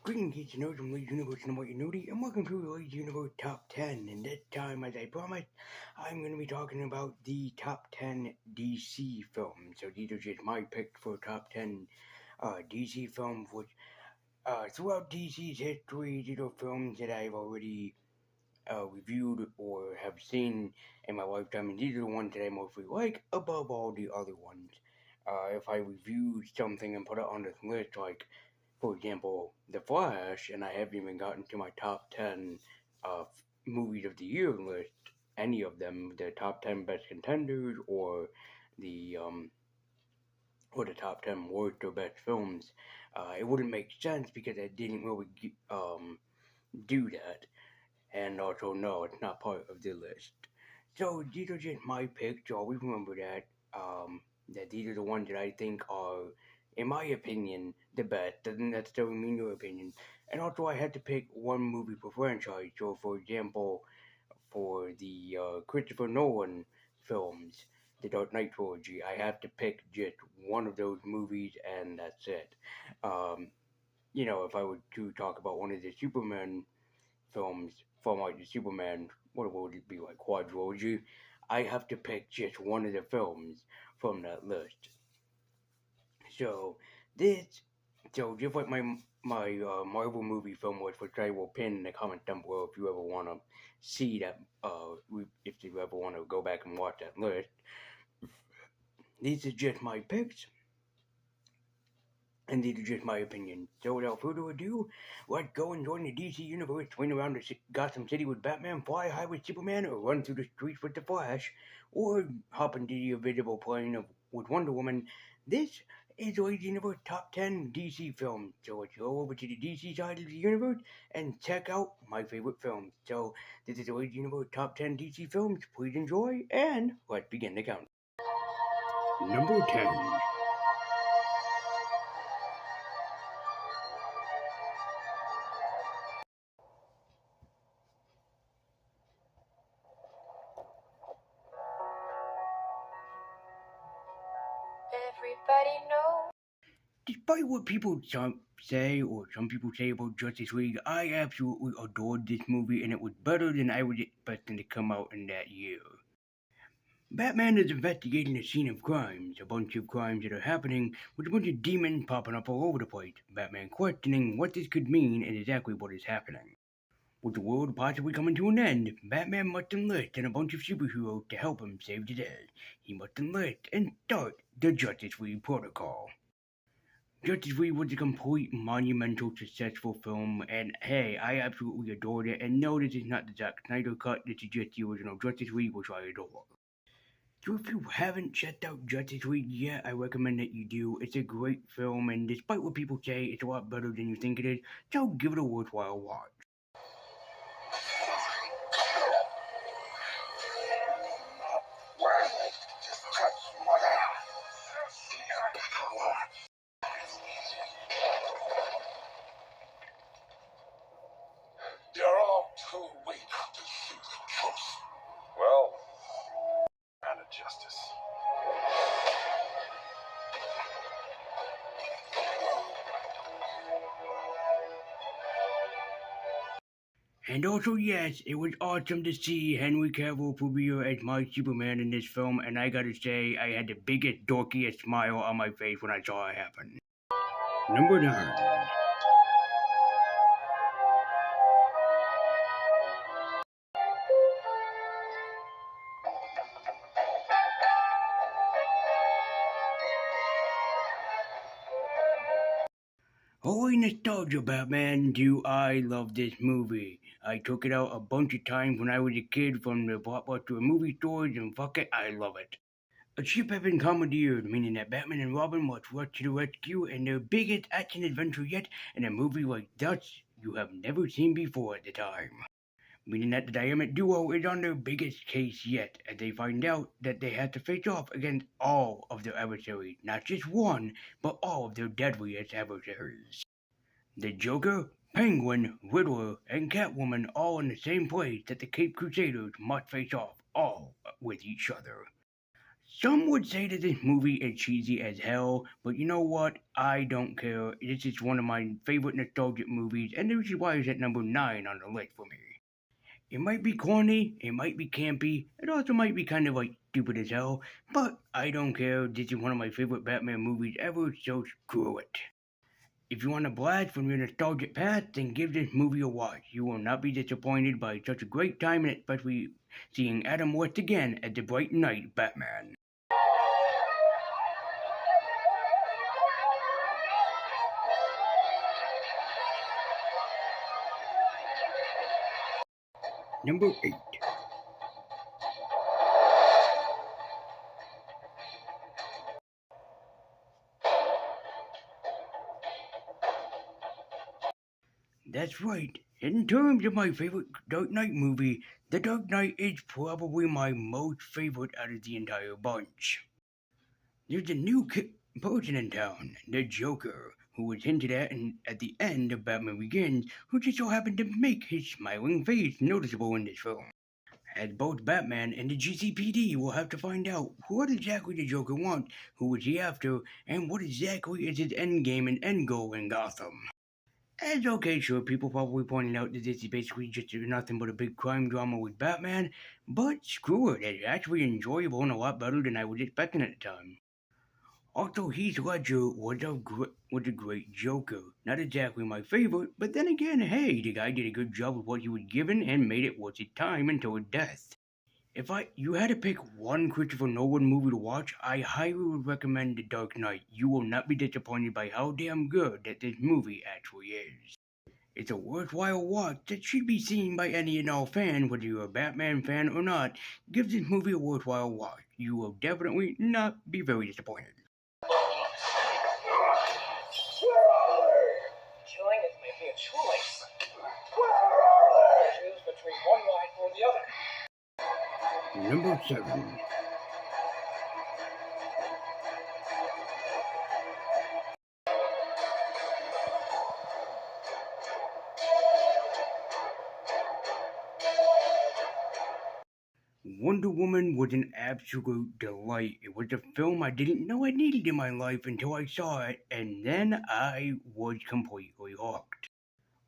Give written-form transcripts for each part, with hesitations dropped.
Greetings, nerds from Leeds Universe and what you nerdy, and welcome to the Leeds Universe Top 10. And this time, as I promised, I'm going to be talking about the top 10 DC films. So these are just my picks for top 10 DC films, which throughout DC's history, these are films that I've already reviewed or have seen in my lifetime, and these are the ones that I mostly like above all the other ones. If I review something and put it on this list, like for example, The Flash, and I haven't even gotten to my top 10 movies of the year list, any of them, the top 10 best contenders the um, or the top 10 worst or best films, it wouldn't make sense because I didn't really do that. And also, no, it's not part of the list. So these are just my picks. So always remember that these are the ones that I think are, in my opinion, the best. Doesn't necessarily mean your opinion. And also, I had to pick one movie per franchise. So, for example, for the Christopher Nolan films, the Dark Knight trilogy, I have to pick just one of those movies, and that's it. Um, if I were to talk about one of the Superman films from like the Superman, what would it be like, quadrilogy? I have to pick just one of the films from that list. So this, so just like my Marvel movie film was, which I will pin in the comments down below if you ever want to see that. If you ever want to go back and watch that list, these are just my picks. And these are just my opinions. So without further ado, let's go and join the DC universe, swing around Gotham City with Batman, fly high with Superman, or run through the streets with the Flash, or hop into the invisible plane with Wonder Woman. This is the Universe Top 10 DC films. So let's go over to the DC side of the universe and check out my favorite films. So this is the Universe Top 10 DC films. Please enjoy, and let's begin the count. Number 10. Everybody knows. Despite what people say or some people say about Justice League, I absolutely adored this movie and it was better than I was expecting to come out in that year. Batman is investigating a scene of crimes, a bunch of crimes that are happening with a bunch of demons popping up all over the place. Batman questioning what this could mean and exactly what is happening. With the world possibly coming to an end, Batman must enlist and a bunch of superheroes to help him save the day. He must enlist and start the Justice League Protocol. Justice League was a complete monumental successful film, and hey, I absolutely adored it. And no, this is not the Zack Snyder cut, this is just the original Justice League, which I adore. So if you haven't checked out Justice League yet, I recommend that you do. It's a great film, and despite what people say, it's a lot better than you think it is, so give it a worthwhile watch. You're all too weak to see the truth. Well, and a justice. And also, yes, it was awesome to see Henry Cavill premiere as my Superman in this film, and I gotta say, I had the biggest, dorkiest smile on my face when I saw it happen. Number 9. Holy nostalgia, Batman, do I love this movie. I took it out a bunch of times when I was a kid from the blockbuster movie stores, and fuck it, I love it. A ship had been commandeered, meaning that Batman and Robin must rush to the rescue in their biggest action adventure yet in a movie like that you have never seen before at the time. Meaning that the dynamic duo is on their biggest case yet, as they find out that they have to face off against all of their adversaries, not just one, but all of their deadliest adversaries. The Joker, Penguin, Riddler, and Catwoman all in the same place that the Cape Crusaders must face off, all with each other. Some would say that this movie is cheesy as hell, but you know what? I don't care. This is one of my favorite nostalgic movies, and this is why it's at number 9 on the list for me. It might be corny, it might be campy, it also might be kind of like stupid as hell, but I don't care. This is one of my favorite Batman movies ever, so screw it. If you want a blast from your nostalgic past, then give this movie a watch. You will not be disappointed by such a great time, and especially seeing Adam West again as the Bright Knight Batman. Number 8. That's right. In terms of my favorite Dark Knight movie, The Dark Knight is probably my most favorite out of the entire bunch. There's a new person in town, the Joker, who was hinted at at the end of Batman Begins, who just so happened to make his smiling face noticeable in this film. As both Batman and the GCPD will have to find out what exactly the Joker wants, who is he after, and what exactly is his endgame and end goal in Gotham. As okay, sure, people probably pointing out that this is basically just nothing but a big crime drama with Batman, but screw it, it's actually enjoyable and a lot better than I was expecting at the time. Also, Heath Ledger was a great Joker. Not exactly my favorite, but then again, hey, the guy did a good job with what he was given and made it worth his time until his death. If you had to pick one Christopher Nolan movie to watch, I highly would recommend The Dark Knight. You will not be disappointed by how damn good that this movie actually is. It's a worthwhile watch that should be seen by any and all fan, whether you're a Batman fan or not. Give this movie a worthwhile watch. You will definitely not be very disappointed. Killing is making a choice. Choose between one life or the other. Number 7. Wonder Woman was an absolute delight. It was a film I didn't know I needed in my life until I saw it, and then I was completely hooked.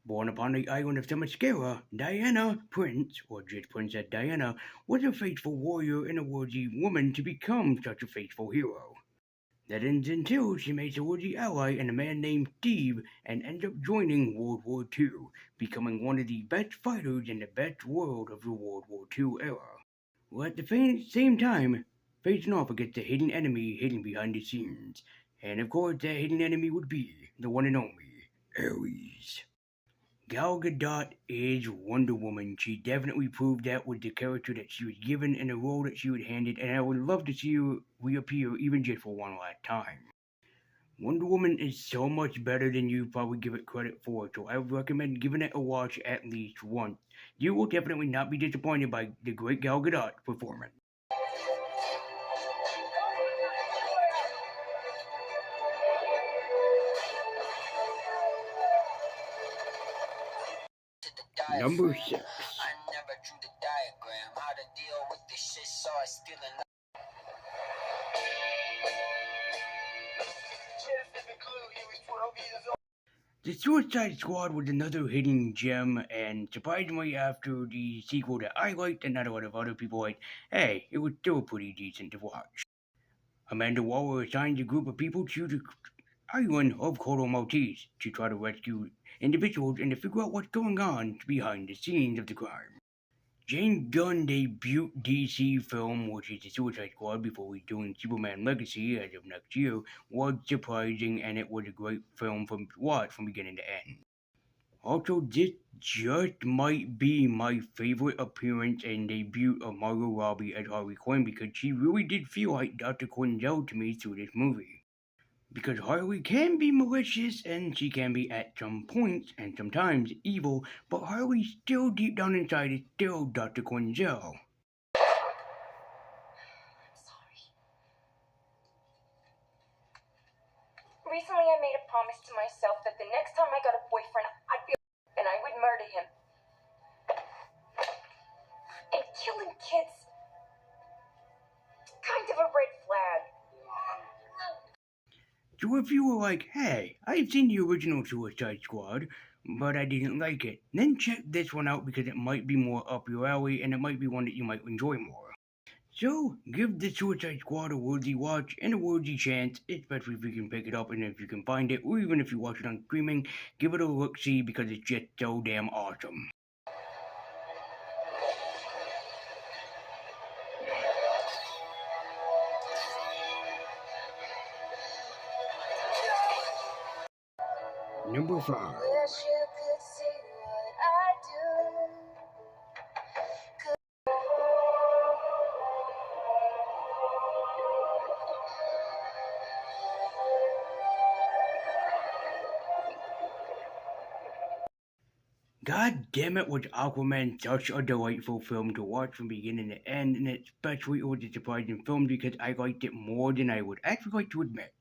Born upon the island of Themyscira, Diana Prince, or just Princess Diana, was a faithful warrior and a worthy woman to become such a faithful hero. That ends until she makes a worthy ally in a man named Steve and ends up joining World War II, becoming one of the best fighters in the best world of the World War II era. While at the same time, facing off against a hidden enemy hidden behind the scenes. And of course, that hidden enemy would be the one and only Ares. Gal Gadot is Wonder Woman. She definitely proved that with the character that she was given and the role that she was handed, and I would love to see her reappear even just for one last time. Wonder Woman is so much better than you probably give it credit for, so I would recommend giving it a watch at least once. You will definitely not be disappointed by the great Gal Gadot performance. Number 6. I never drew the diagram, how to deal with this shit, so I still in. The Suicide Squad was another hidden gem, and surprisingly, after the sequel that I liked and not a lot of other people liked, hey, it was still pretty decent to watch. Amanda Waller assigns a group of people to the island of Corto Maltese to try to rescue individuals and to figure out what's going on behind the scenes of the crime. James Gunn debut DC film, which is The Suicide Squad, before he's doing Superman Legacy as of next year, was surprising, and it was a great film from watch from beginning to end. Also, this just might be my favorite appearance and debut of Margot Robbie as Harley Quinn, because she really did feel like Dr. Quinzel to me through this movie. Because Harley can be malicious, and she can be at some points, and sometimes evil, but Harley still deep down inside is still Dr. Quinzel. I'm sorry. Recently I made a promise to myself that the next time I got a boyfriend, I'd be and I would murder him. And killing kids, kind of a red So if you were like, hey, I've seen the original Suicide Squad, but I didn't like it, then check this one out because it might be more up your alley and it might be one that you might enjoy more. So, give the Suicide Squad a worthy watch and a worthy chance, especially if you can pick it up and if you can find it, or even if you watch it on streaming, give it a look-see because it's just so damn awesome. Number 5. Wish you could see what I do. God damn it, was Aquaman such a delightful film to watch from beginning to end, and especially it was a surprising film because I liked it more than I would actually like to admit.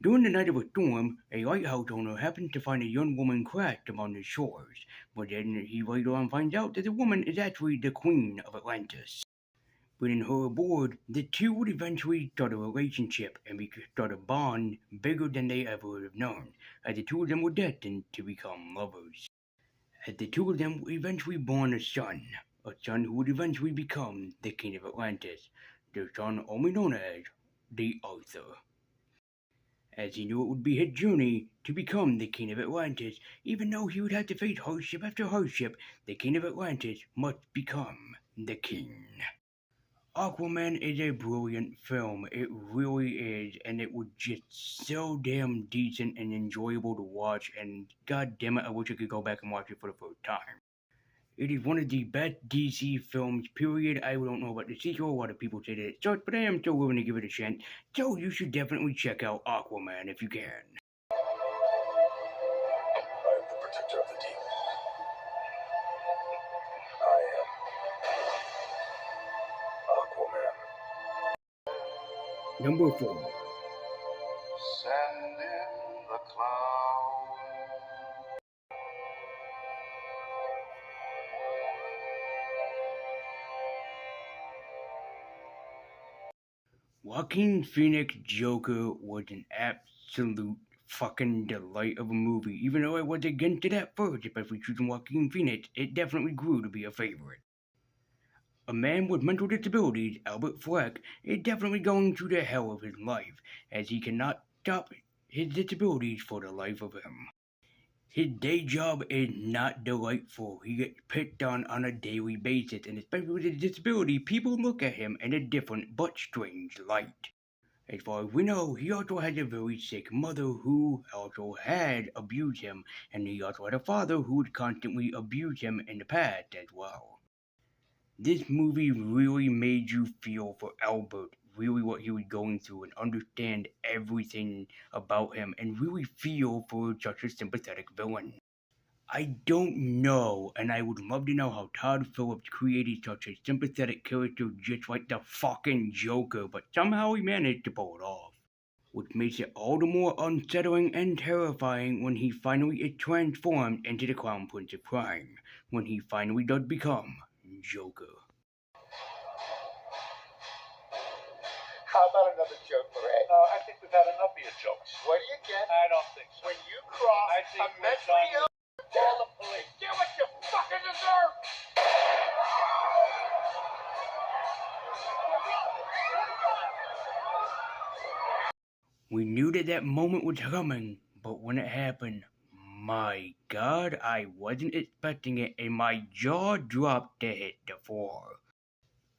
During the night of a storm, a lighthouse owner happens to find a young woman crashed among the shores, but then he later on finds out that the woman is actually the Queen of Atlantis. Bringing her aboard, the two would eventually start a relationship and start a bond bigger than they ever would have known, as the two of them were destined to become lovers. As the two of them would eventually born a son who would eventually become the King of Atlantis, the son only known as the Arthur. As he knew it would be his journey to become the King of Atlantis, even though he would have to face hardship after hardship, the King of Atlantis must become the King. Aquaman is a brilliant film, it really is, and it was just so damn decent and enjoyable to watch, and god damn it, I wish I could go back and watch it for the first time. It is one of the best DC films, period. I don't know about the sequel, a lot of people say that it sucks, but I am still willing to give it a chance, so you should definitely check out Aquaman if you can. I am the protector of the deep. I am Aquaman. Number 4. Send in the cloud. Joaquin Phoenix Joker was an absolute fucking delight of a movie. Even though I was against it at first, especially choosing Joaquin Phoenix, it definitely grew to be a favorite. A man with mental disabilities, Albert Fleck, is definitely going through the hell of his life, as he cannot stop his disabilities for the life of him. His day job is not delightful. He gets picked on a daily basis, and especially with his disability, people look at him in a different but strange light. As far as we know, he also has a very sick mother who also had abused him, and he also had a father who would constantly abuse him in the past as well. This movie really made you feel for Albert, really what he was going through, and understand everything about him, and really feel for such a sympathetic villain. I don't know, and I would love to know how Todd Phillips created such a sympathetic character just like the fucking Joker, but somehow he managed to pull it off. Which makes it all the more unsettling and terrifying when he finally is transformed into the Crown Prince of Crime, when he finally does become Joker. How about another joke, Ray? I think we've had enough of your jokes. What do you get I don't think so. when you cross I think a we're mentally done. ill? Call the police. Get what you fucking deserve. We knew that moment was coming, but when it happened, my god, I wasn't expecting it, and my jaw dropped to hit the floor.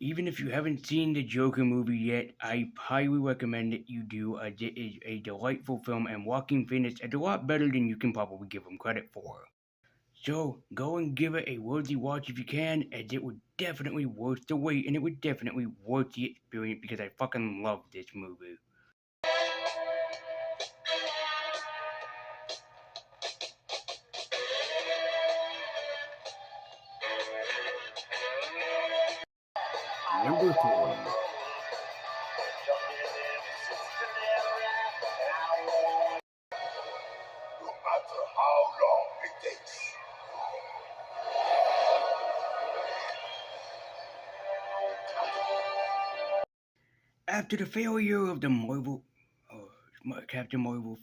Even if you haven't seen the Joker movie yet, I highly recommend that you do, as it is a delightful film, and Joaquin Phoenix is a lot better than you can probably give him credit for. So, go and give it a worthy watch if you can, as it was definitely worth the wait, and it was definitely worth the experience, because I fucking love this movie. Number 4. No matter how long it takes. After the failure of the Captain Marvel